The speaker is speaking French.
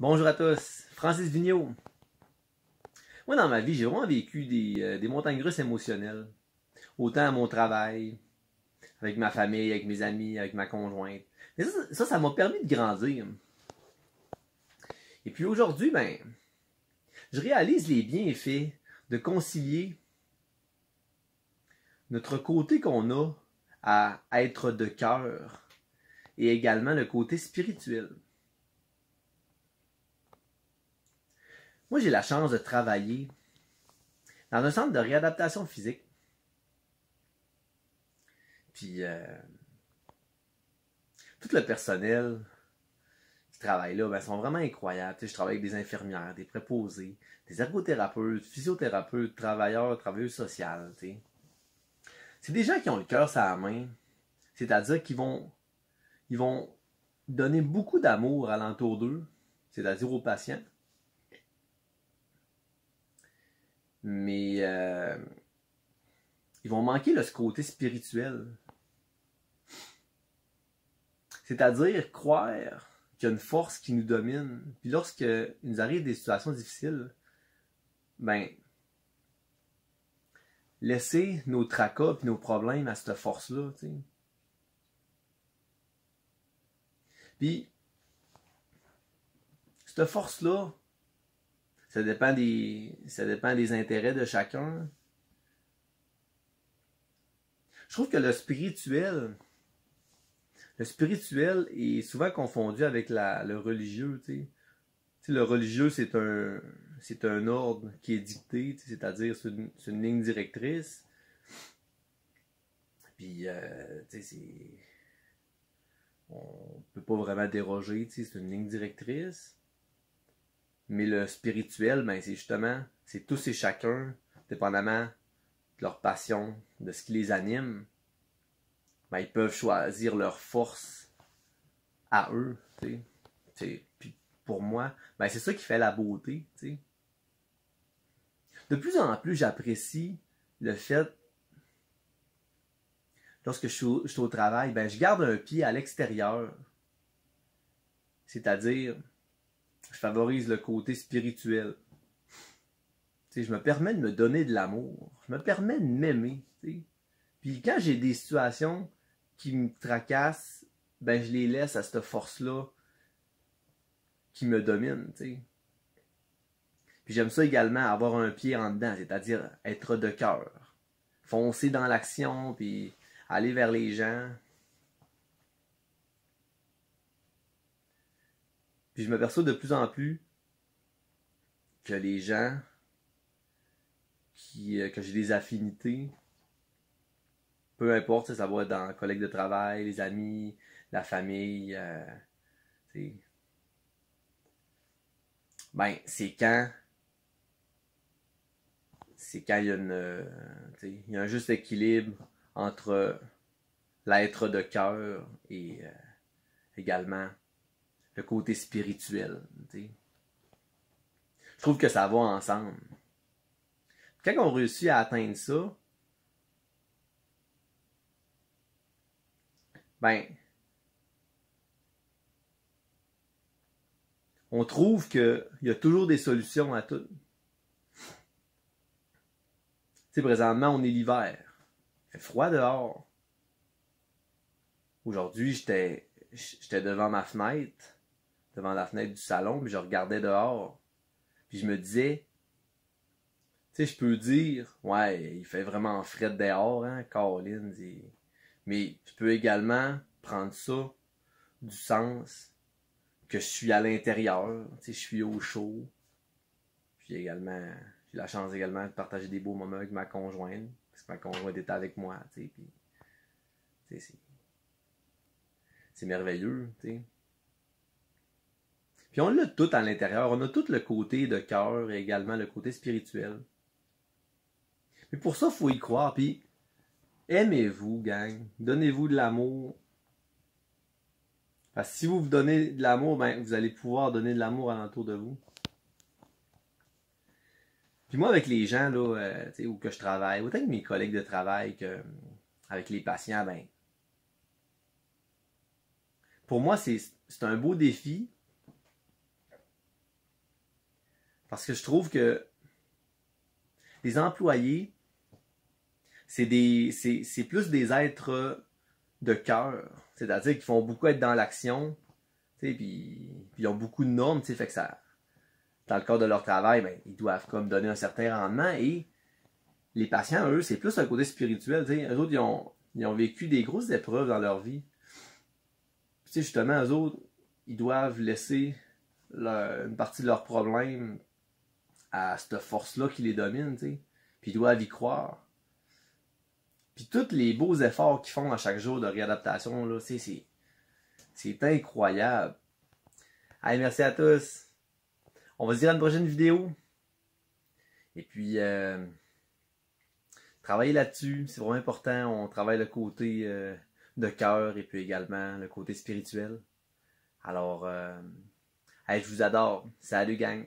Bonjour à tous, Francis Vigneault. Moi, dans ma vie, j'ai vraiment vécu des montagnes russes émotionnelles. Autant à mon travail, avec ma famille, avec mes amis, avec ma conjointe. Mais ça m'a permis de grandir. Et puis aujourd'hui, je réalise les bienfaits de concilier notre côté qu'on a à être de cœur et également le côté spirituel. Moi, j'ai la chance de travailler dans un centre de réadaptation physique. Puis, tout le personnel qui travaille là, sont vraiment incroyables. Je travaille avec des infirmières, des préposés, des ergothérapeutes, physiothérapeutes, travailleuses sociales. C'est des gens qui ont le cœur sur la main. C'est-à-dire ils vont donner beaucoup d'amour alentour d'eux, c'est-à-dire aux patients. Mais ils vont manquer ce côté spirituel. C'est-à-dire croire qu'il y a une force qui nous domine. Puis lorsque nous arrive des situations difficiles, laisser nos tracas et nos problèmes à cette force-là. T'sais. Puis, cette force-là, ça dépend des intérêts de chacun. Je trouve que le spirituel est souvent confondu avec le religieux. T'sais. Le religieux, c'est un ordre qui est dicté, c'est-à-dire c'est une ligne directrice. Puis, on peut pas vraiment déroger, c'est une ligne directrice. Mais le spirituel, c'est tous et chacun, dépendamment de leur passion, de ce qui les anime, ils peuvent choisir leur force à eux. Puis pour moi, c'est ça qui fait la beauté. T'sais. De plus en plus, j'apprécie le fait, lorsque je suis au travail, je garde un pied à l'extérieur. C'est-à-dire, je favorise le côté spirituel. Je me permets de me donner de l'amour. Je me permets de m'aimer. Puis quand j'ai des situations qui me tracassent, je les laisse à cette force-là qui me domine. T'sais. Puis j'aime ça également, avoir un pied en dedans, c'est-à-dire être de cœur. Foncer dans l'action, puis aller vers les gens. Puis je m'aperçois de plus en plus que les gens que j'ai des affinités, peu importe, ça va être dans les collègues de travail, les amis, la famille, c'est quand il y a il y a un juste équilibre entre l'être de cœur et également le côté spirituel. Je trouve que ça va ensemble. Quand on réussit à atteindre ça, on trouve qu'il y a toujours des solutions à tout. Présentement, on est l'hiver. Il fait froid dehors. Aujourd'hui, j'étais devant ma fenêtre, devant la fenêtre du salon, puis je regardais dehors. Puis je me disais, je peux dire, ouais, il fait vraiment frais dehors, hein, Colin. Mais je peux également prendre ça du sens que je suis à l'intérieur, je suis au chaud. Puis également, j'ai la chance également de partager des beaux moments avec ma conjointe, parce que ma conjointe est avec moi, puis c'est merveilleux, t'sais. Puis on l'a tout à l'intérieur, on a tout le côté de cœur et également le côté spirituel. Mais pour ça, il faut y croire, puis aimez-vous, gang, donnez-vous de l'amour. Parce que si vous vous donnez de l'amour, vous allez pouvoir donner de l'amour alentour de vous. Puis moi, avec les gens là, où que je travaille, autant que mes collègues de travail qu'avec les patients, pour moi, c'est un beau défi Parce que je trouve que les employés, c'est plus des êtres de cœur. C'est-à-dire qu'ils font beaucoup être dans l'action, puis ils ont beaucoup de normes, fait que ça, dans le cadre de leur travail, ben, ils doivent comme donner un certain rendement. Et les patients, eux, c'est plus un côté spirituel. Eux autres, ils ont vécu des grosses épreuves dans leur vie. Puis, justement, eux autres, ils doivent laisser une partie de leurs problèmes à cette force-là qui les domine, t'sais. Puis ils doivent y croire. Puis tous les beaux efforts qu'ils font à chaque jour de réadaptation, là, c'est incroyable. Allez, merci à tous. On va se dire à une prochaine vidéo. Et puis, travailler là-dessus, c'est vraiment important. On travaille le côté de cœur et puis également le côté spirituel. Alors, je vous adore. Salut gang!